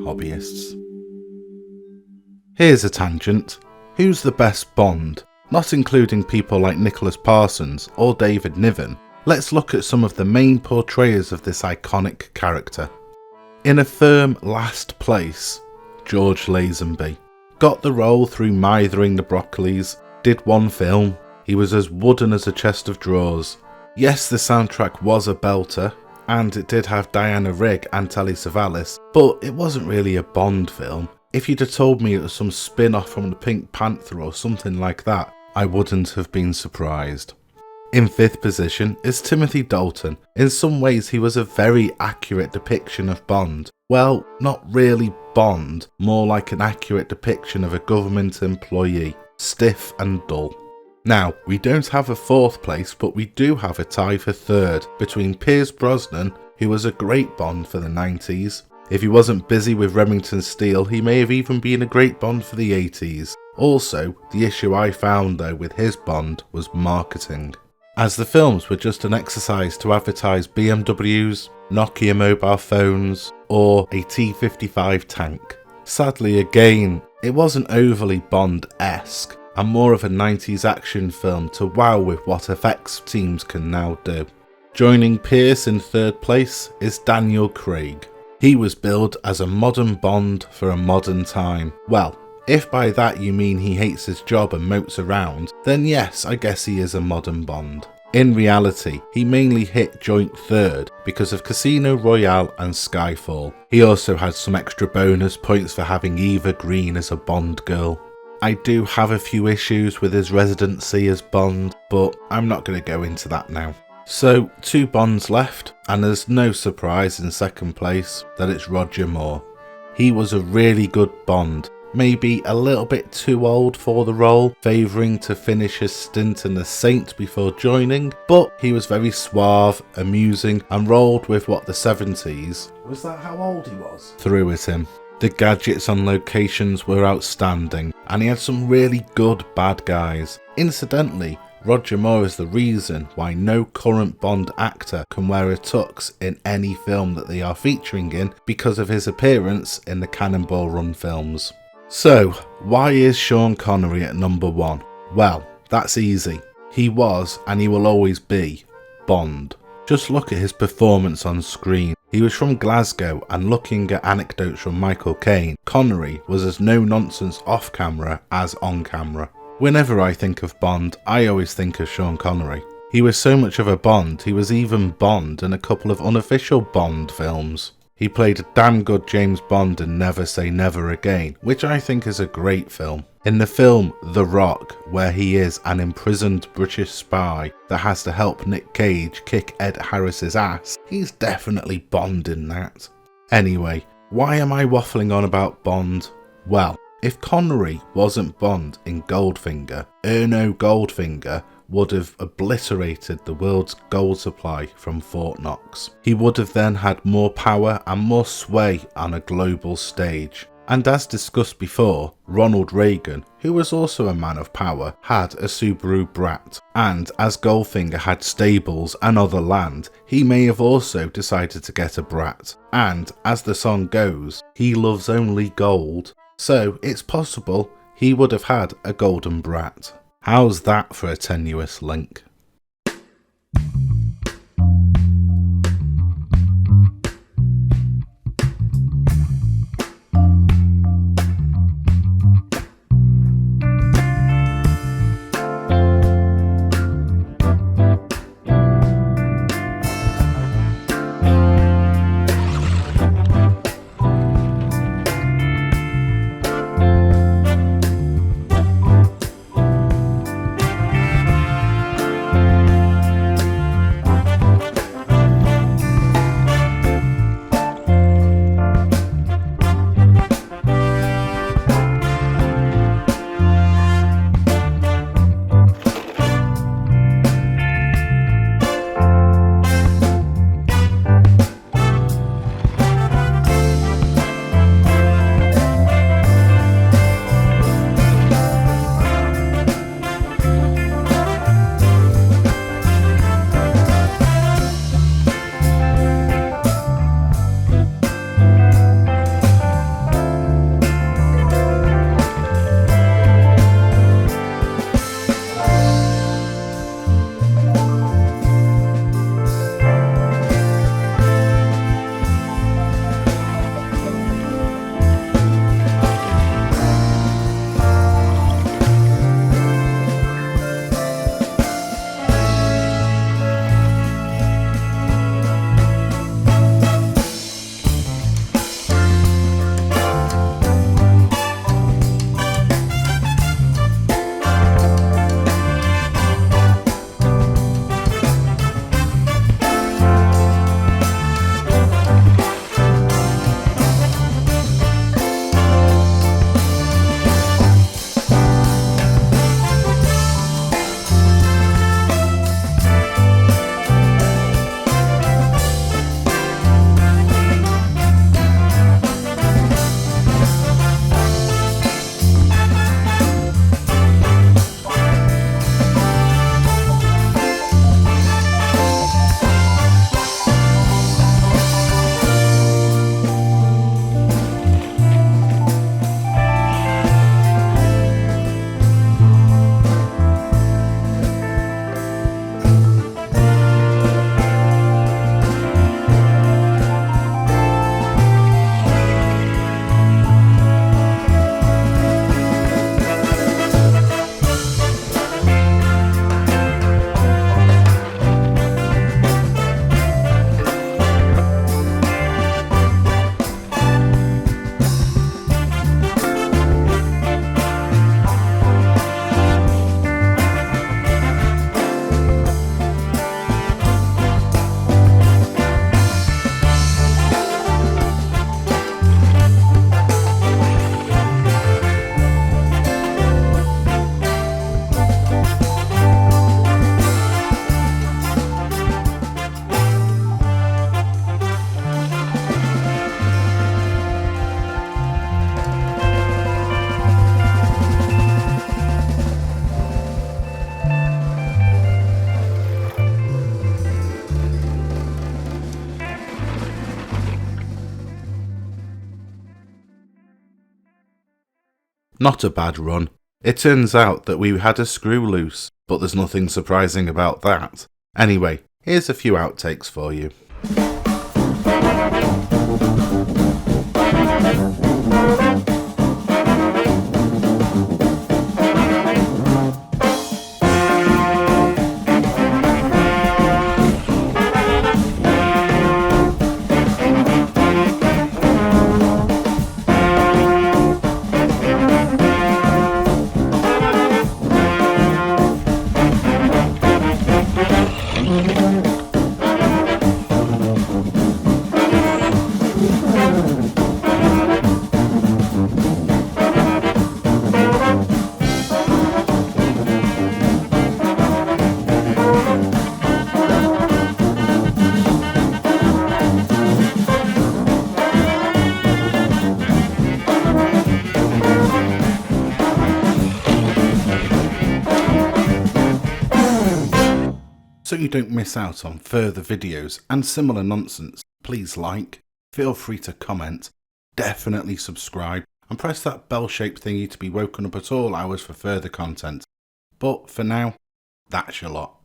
hobbyists. Here's a tangent. Who's the best Bond? Not including people like Nicholas Parsons or David Niven, let's look at some of the main portrayers of this iconic character. In a firm last place, George Lazenby. Got the role through Mithering the Broccolis, did one film, he was as wooden as a chest of drawers. Yes, the soundtrack was a belter, and it did have Diana Rigg and Telly Savalas, but it wasn't really a Bond film. If you'd have told me it was some spin-off from the Pink Panther or something like that, I wouldn't have been surprised. In 5th position is Timothy Dalton. In some ways he was a very accurate depiction of Bond. Well, not really Bond, more like an accurate depiction of a government employee, stiff and dull. Now, we don't have a 4th place, but we do have a tie for 3rd between Pierce Brosnan, who was a great Bond for the 90s. If he wasn't busy with Remington Steele, he may have even been a great Bond for the 80s. Also, the issue I found though with his Bond was marketing, as the films were just an exercise to advertise BMWs, Nokia mobile phones, or a T-55 tank. Sadly again, it wasn't overly Bond-esque, and more of a 90s action film to wow with what effects teams can now do. Joining Pierce in 3rd place is Daniel Craig. He was billed as a modern Bond for a modern time. Well, if by that you mean he hates his job and moats around, then yes, I guess he is a modern Bond. In reality, he mainly hit joint 3rd because of Casino Royale and Skyfall. He also had some extra bonus points for having Eva Green as a Bond girl. I do have a few issues with his residency as Bond, but I'm not going to go into that now. So, 2 Bonds left, and there's no surprise in 2nd place that it's Roger Moore. He was a really good Bond, maybe a little bit too old for the role, favouring to finish his stint in The Saint before joining, but he was very suave, amusing, and rolled with what the 70s, was that how old he was? Threw at him. The gadgets on locations were outstanding, and he had some really good bad guys. Incidentally, Roger Moore is the reason why no current Bond actor can wear a tux in any film that they are featuring in because of his appearance in the Cannonball Run films. So, why is Sean Connery at number 1? Well, that's easy. He was, and he will always be, Bond. Just look at his performance on screen. He was from Glasgow, and looking at anecdotes from Michael Caine, Connery was as no-nonsense off-camera as on-camera. Whenever I think of Bond, I always think of Sean Connery. He was so much of a Bond, he was even Bond in a couple of unofficial Bond films. He played a damn good James Bond in Never Say Never Again, which I think is a great film. In the film The Rock, where he is an imprisoned British spy that has to help Nick Cage kick Ed Harris's ass, he's definitely Bond in that. Anyway, why am I waffling on about Bond? Well, if Connery wasn't Bond in Goldfinger, Erno Goldfinger would have obliterated the world's gold supply from Fort Knox. He would have then had more power and more sway on a global stage. And as discussed before, Ronald Reagan, who was also a man of power, had a Subaru Brat. And as Goldfinger had stables and other land, he may have also decided to get a Brat. And as the song goes, he loves only gold. So it's possible he would have had a golden Brat. How's that for a tenuous link? Not a bad run. It turns out that we had a screw loose, but there's nothing surprising about that. Anyway, here's a few outtakes for you. So you don't miss out on further videos and similar nonsense, please like, feel free to comment, definitely subscribe and press that bell-shaped thingy to be woken up at all hours for further content. But for now, that's your lot.